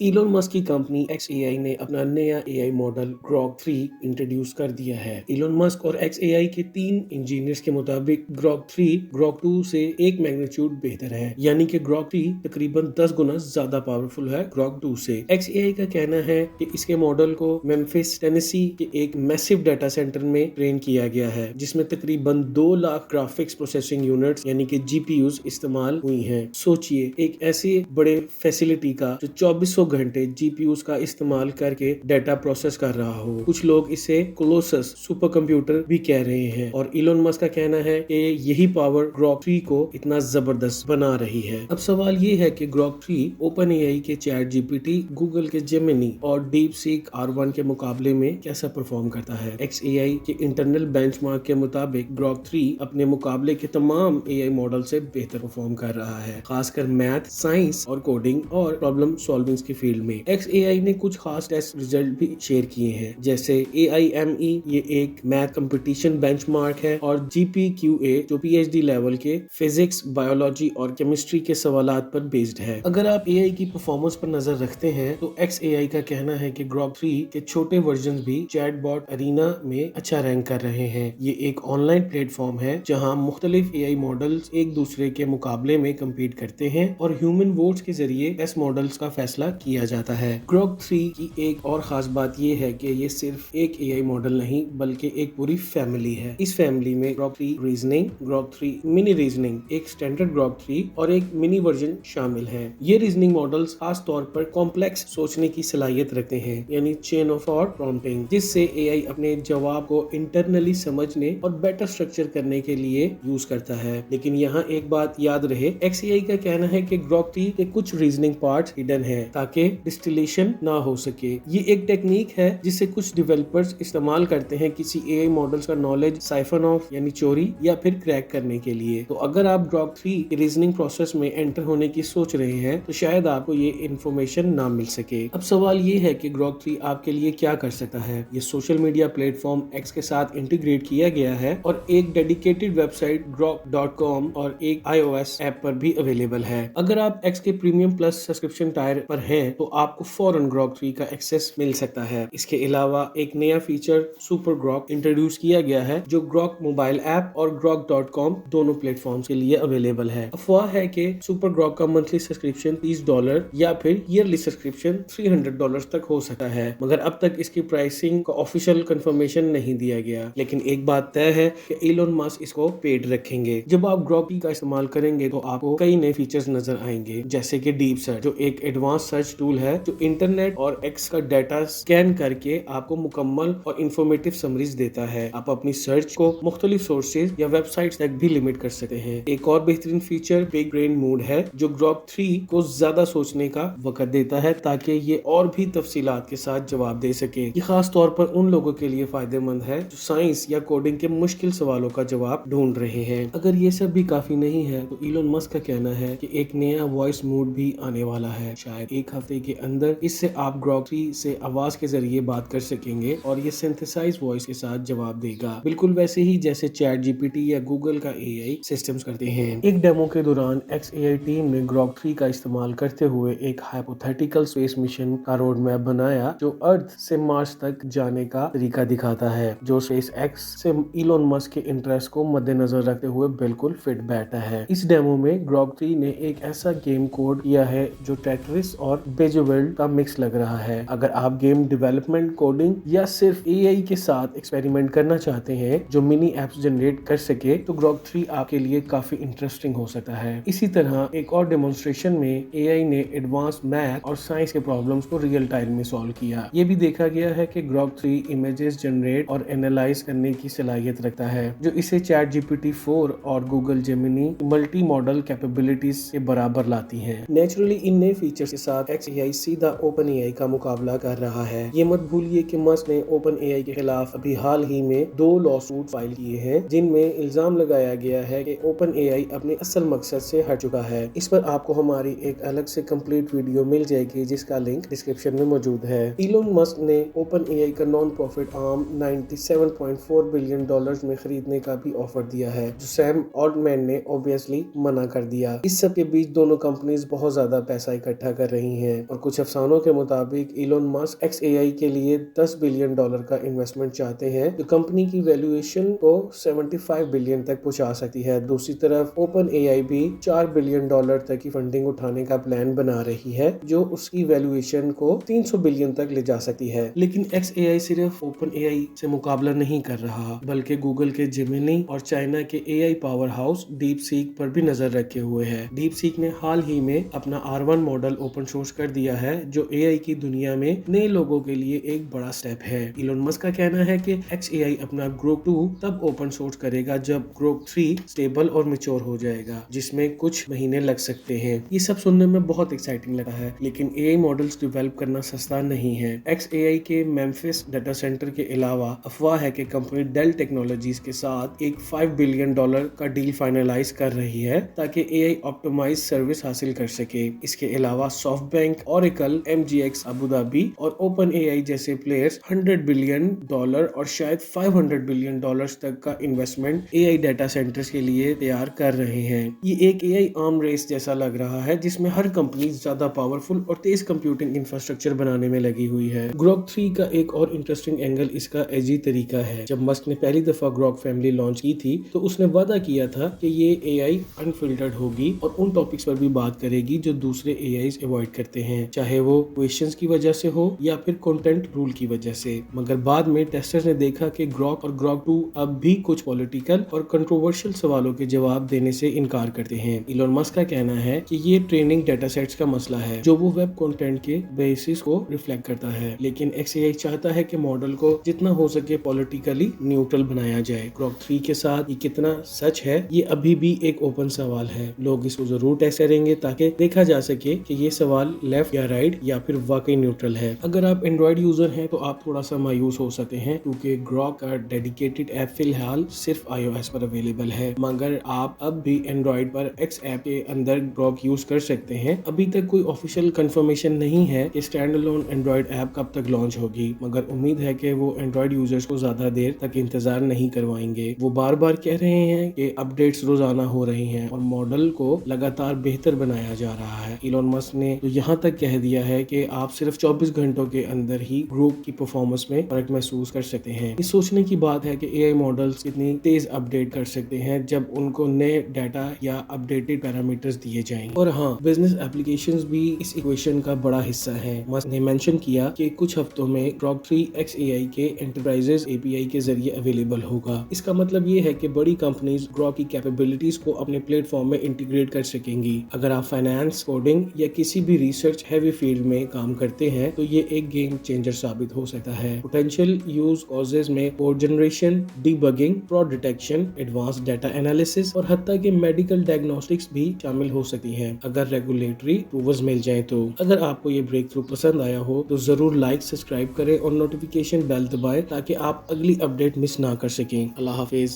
Elon Musk की company XAI ने अपना नया एआई मॉडल ग्रॉक 3 इंट्रोड्यूस कर दिया है। इलोन मस्क और XAI के 3 इंजीनियर्स के मुताबिक ग्रॉक 3 ग्रॉक 2 से एक मैग्नीट्यूड बेहतर है, यानी कि ग्रॉक 3 तकरीबन 10 गुना ज्यादा पावरफुल है ग्रॉक 2 से। XAI का कहना है कि इसके मॉडल को मेम्फिस टेनेसी के एक मैसिव डाटा सेंटर में ट्रेन किया गया है, जिसमें तकरीबन 2 लाख ग्राफिक्स प्रोसेसिंग यूनिट्स यानी कि GPUs इस्तेमाल हुई हैं। सोचिए, एक ऐसे बड़े फैसिलिटी का जो 24 घंटे जीपीयूज का इस्तेमाल करके डाटा प्रोसेस कर रहा हो। कुछ लोग इसे कोलोसस सुपर कंप्यूटर भी कह रहे हैं और इलोन मस्क का कहना है कि यही पावर ग्रॉक 3 को इतना जबरदस्त बना रही है। अब सवाल ये है कि ग्रॉक 3 ओपन एआई के चैट जीपीटी, गूगल के जेमिनी और डीप सीक R1 के मुकाबले में कैसा परफॉर्म करता है। XAI के इंटरनल बेंचमार्क के मुताबिक ग्रॉक 3 अपने मुकाबले के तमाम एआई मॉडल से बेहतर परफॉर्म कर रहा है, खासकर मैथ, साइंस और कोडिंग और प्रॉब्लम सॉल्विंग की फील्ड में। XAI ने कुछ खास टेस्ट रिजल्ट भी शेयर किए हैं, जैसे AIME, ये एक मैथ कंपटीशन बेंचमार्क है, और GPQA जो PhD लेवल के फिजिक्स, बायोलॉजी और केमिस्ट्री के सवालात पर बेस्ड है। अगर आप AI की परफॉर्मेंस पर नजर रखते हैं तो XAI का कहना है कि ग्रॉक 3 के छोटे वर्जन भी चैटबॉट अरीना में अच्छा रैंक कर रहे हैं। ये एक ऑनलाइन प्लेटफॉर्म है जहां मुख्तलिफ AI मॉडल्स एक दूसरे के मुकाबले में कम्पीट करते हैं और ह्यूमन वोट्स के जरिए बेस्ट मॉडल्स का फैसला किया जाता है। ग्रॉक 3 की एक और खास बात यह है कि ये सिर्फ एक एआई मॉडल नहीं बल्कि एक पूरी फैमिली है। इस फैमिली में Grok 3 reasoning, Grok 3 mini reasoning, एक स्टैंडर्ड ग्रॉक 3 और एक मिनी वर्जन शामिल है। ये रीजनिंग मॉडल्स खास तौर पर कॉम्प्लेक्स सोचने की सलाहियत रखते हैं, यानी चेन ऑफ थॉट प्रॉम्प्टिंग, जिससे एआई अपने जवाब को इंटरनली समझने और बेटर स्ट्रक्चर करने के लिए यूज करता है। लेकिन यहाँ एक बात याद रहे, XAI का कहना है कि ग्रॉक 3 के कुछ रीजनिंग पार्ट्स हिडन है ताकि डिस्टिलेशन ना हो सके। ये एक टेक्निक है जिसे कुछ डेवलपर्स इस्तेमाल करते हैं किसी एआई मॉडल्स का नॉलेज साइफन ऑफ यानी चोरी या फिर क्रैक करने के लिए। तो अगर आप ग्रॉक 3 के रीजनिंग प्रोसेस में एंटर होने की सोच रहे हैं तो शायद आपको ये इन्फॉर्मेशन ना मिल सके। अब सवाल ये है कि ग्रॉक 3 आपके लिए क्या कर सकता है। ये सोशल मीडिया प्लेटफॉर्म X के साथ इंटीग्रेट किया गया है और एक डेडिकेटेड वेबसाइट grok.com और एक iOS ऐप पर भी अवेलेबल है। अगर आप X के प्रीमियम प्लस सब्सक्रिप्शन टायर पर हैं तो आपको फौरन ग्रॉक 3 का एक्सेस मिल सकता है। इसके अलावा एक नया फीचर सुपर ग्रॉक इंट्रोड्यूस किया गया है जो ग्रॉक मोबाइल ऐप और grok.com दोनों प्लेटफॉर्म्स के लिए अवेलेबल है। अफवाह है कि सुपर ग्रॉक का मंथली सब्सक्रिप्शन $30 या फिर ईयरली सब्सक्रिप्शन $300 तक हो सकता है, मगर अब तक इसकी प्राइसिंग का ऑफिशियल कंफर्मेशन नहीं दिया गया। लेकिन एक बात तय है कि इलोन मस्क इसको पेड रखेंगे। जब आप ग्रॉक का इस्तेमाल करेंगे तो आपको कई नए फीचर्स नजर आएंगे, जैसे कि डीप सर्च जो एक एडवांस सर्च टूल है जो इंटरनेट और X का डाटा स्कैन करके आपको मुकम्मल और इंफॉर्मेटिव समरीज देता है। आप अपनी सर्च को मुख्तलिफ सोर्सेज या वेबसाइट्स तक भी लिमिट कर सकते हैं। एक और बेहतरीन फीचर बिग ब्रेन मोड है जो ग्रॉक 3 को ज्यादा सोचने का वक्त देता है ताकि ये और भी तफसीलात के साथ जवाब दे सके। ये खास तौर पर उन लोगों के लिए फायदेमंद है जो साइंस या कोडिंग के मुश्किल सवालों का जवाब ढूंढ रहे हैं। अगर ये सब भी काफी नहीं है तो इलोन मस्क का कहना है कि एक नया वॉइस मोड भी आने वाला है। शायद एक हफ्ते के अंदर इससे आप ग्रॉक 3 से आवाज के जरिए बात कर सकेंगे और ये सिंथेसाइज वॉइस के साथ जवाब देगा, बिल्कुल वैसे ही जैसे चैट जीपीटी या गूगल का एआई सिस्टम्स करते हैं। एक डेमो के दौरान XAI टीम ने ग्रॉक 3 का इस्तेमाल करते हुए एक हाइपोथेटिकल स्पेस मिशन का रोड मैप बनाया जो अर्थ से मार्स तक जाने का तरीका दिखाता है, जो स्पेस एक्स से इलोन मस्क के इंटरेस्ट को मद्देनजर रखते हुए बिल्कुल फिट बैठता है। इस डेमो में ग्रॉक 3 ने एक ऐसा गेम कोड किया है जो टेट्रिस और बेजोवेल्ड का मिक्स लग रहा है। अगर आप गेम डेवलपमेंट, कोडिंग या सिर्फ एआई के साथ एक्सपेरिमेंट करना चाहते हैं जो मिनी एप्स जनरेट कर सके तो ग्रॉक 3 आपके लिए काफी इंटरेस्टिंग हो सकता है। इसी तरह एक और डेमोन्स्ट्रेशन में एआई ने एडवांस मैथ और साइंस के प्रॉब्लम्स को रियल टाइम में सॉल्व किया। ये भी देखा गया है कि ग्रॉक 3 इमेजेस जनरेट और एनालाइज करने की सलाहियत रखता है जो इसे चैट जीपीटी 4 और Google Gemini multi modal capabilities के बराबर लाती हैं। नेचुरली इन नए फीचर्स के साथ XAI सीधा ओपन एआई का मुकाबला कर रहा है। ये मत भूलिए कि मस्क ने ओपन एआई के खिलाफ अभी हाल ही में 2 लॉसूट फाइल किए हैं जिनमें इल्जाम लगाया गया है कि ओपन एआई अपने असल मकसद से हट चुका है। इस पर आपको हमारी एक अलग से कंप्लीट वीडियो मिल जाएगी जिसका लिंक डिस्क्रिप्शन में मौजूद है। इलोन मस्क ने ओपन एआई का नॉन प्रॉफिट आर्म $97.4 बिलियन में खरीदने का भी ऑफर दिया है जो सैम ऑल्टमैन ने ऑब्वियसली मना कर दिया। इस सब के बीच दोनों कंपनीज बहुत ज्यादा पैसा इकट्ठा कर रही हैं और कुछ अफसानों के मुताबिक इलोन मस्क XAI के लिए $10 बिलियन का इन्वेस्टमेंट चाहते हैं, जो कंपनी की वैल्यूएशन को 75 बिलियन तक पहुंचा सकती है। दूसरी तरफ OpenAI भी $4 बिलियन तक की फंडिंग उठाने का प्लान बना रही है, जो उसकी वैल्यूएशन को 300 बिलियन तक ले जा सकती है। लेकिन XAI सिर्फ OpenAI से मुकाबला नहीं कर रहा, बल्कि गूगल के जेमिनी और चाइना के AI पावर हाउस DeepSeek पर भी नजर रखे हुए है। DeepSeek ने हाल ही में अपना R1 मॉडल ओपन सोर्स कर दिया है, जो AI की दुनिया में नए लोगों के लिए एक बड़ा स्टेप है। इलोन मस्क का कहना है कि XAI अपना Grok 2 तब ओपन सोर्स करेगा जब Grok 3 स्टेबल और मैच्योर हो जाएगा, जिसमें कुछ महीने लग सकते हैं। ये सब सुनने में बहुत एक्साइटिंग लगा है, लेकिन AI मॉडल्स डेवलप करना सस्ता नहीं है। XAI के मेम्फिस डाटा सेंटर के अलावा अफवाह है कि कंपनी डेल टेक्नोलॉजीज के साथ एक $5 बिलियन का डील फाइनलाइज कर रही है ताकि AI ऑप्टिमाइज सर्विस हासिल कर सके। इसके अलावा SoftBank, Oracle, MGX Abu Dhabi और OpenAI जैसे प्लेयर्स $100 बिलियन और शायद $500 बिलियन तक का इन्वेस्टमेंट AI डाटा सेंटर्स के लिए तैयार कर रहे हैं। ये एक AI आर्म रेस जैसा लग रहा है, जिसमें हर कंपनी ज्यादा पावरफुल और तेज कंप्यूटिंग इंफ्रास्ट्रक्चर बनाने में लगी हुई है। Grok 3 का एक और इंटरेस्टिंग एंगल इसका एजी तरीका है। जब मस्क ने पहली दफा Grok फैमिली लॉन्च की थी, तो उसने वादा किया था कि ये AI अनफिल्टर्ड होगी और उन टॉपिक्स पर भी बात करेगी जो दूसरे AIs अवॉइड करते हैं, चाहे वो क्वेश्चंस की वजह से हो या फिर कंटेंट रूल की वजह से। मगर बाद में टेस्टर्स ने देखा कि Grok और Grok 2 अब भी कुछ पॉलिटिकल और कंट्रोवर्शियल सवालों के जवाब देने से इनकार करते हैं। इलोन मस्क का कहना है कि ये ट्रेनिंग डेटा सेट्स का मसला है, जो वो वेब कंटेंट के बेसिस को रिफ्लेक्ट करता है। लेकिन XAI चाहता है कि मॉडल को जितना हो सके पॉलिटिकली न्यूट्रल बनाया जाए। Grok 3 के साथ ये कितना सच है, ये अभी भी एक ओपन सवाल है। लोग इसको जरूर टेस्ट करेंगे ताकि देखा जा सके कि ये सवाल लेफ्ट या राइट या फिर वाकई न्यूट्रल है। अगर आप एंड्रॉइड यूजर हैं तो आप थोड़ा सा मायूस हो सकते हैं, क्योंकि Grok का डेडिकेटेड ऐप फिलहाल सिर्फ iOS पर अवेलेबल है, मगर आप अब भी एंड्रॉइड पर X ऐप के अंदर Grok यूज कर सकते हैं। अभी तक कोई ऑफिशियल कंफर्मेशन नहीं है कि स्टैंड अलोन एंड्रॉइड ऐप कब तक लॉन्च होगी, मगर उम्मीद है कि वो एंड्रॉइड यूजर्स को ज्यादा देर तक इंतजार नहीं करवाएंगे। वो बार बार कह रहे हैं कि अपडेट्स रोजाना हो रही हैं और मॉडल को लगातार बेहतर बनाया जा रहा है। इलोन मस्क ने तो यहाँ तक कह दिया है कि आप सिर्फ 24 घंटों के अंदर ही ग्रुप की परफॉर्मेंस में फर्क महसूस कर सकते हैं। इस सोचने की बात है कि AI मॉडल्स कितनी तेज अपडेट कर सकते हैं जब उनको नए डाटा या अपडेटेड पैरामीटर्स दिए जाएं। और हाँ, बिजनेस एप्लीकेशंस भी इस इक्वेशन का बड़ा हिस्सा है। मस्क ने मेंशन किया कि कुछ हफ्तों में Grok 3 XAI के एंटरप्राइजेस API के जरिए अवेलेबल होगा। इसका मतलब ये है कि बड़ी कंपनीज Grok की कैपेबिलिटीज को अपने प्लेटफॉर्म में इंटीग्रेट कर सकेंगी। अगर आप फाइनेंस, कोडिंग या किसी भी रिसर्च हैवी फील्ड में काम करते हैं तो ये एक गेम चेंजर साबित हो सकता है। पोटेंशियल यूज कॉजेज में code generation, debugging, fraud detection, advance data analysis और हत्ता के मेडिकल डायग्नोस्टिक्स भी शामिल हो सकती हैं, अगर रेगुलेटरी अप्रूवल्स मिल जाए तो। अगर आपको ये ब्रेक थ्रू पसंद आया हो तो जरूर लाइक, सब्सक्राइब करें और नोटिफिकेशन बेल दबाएं ताकि आप अगली अपडेट मिस ना कर सकें। अल्लाह हाफिज।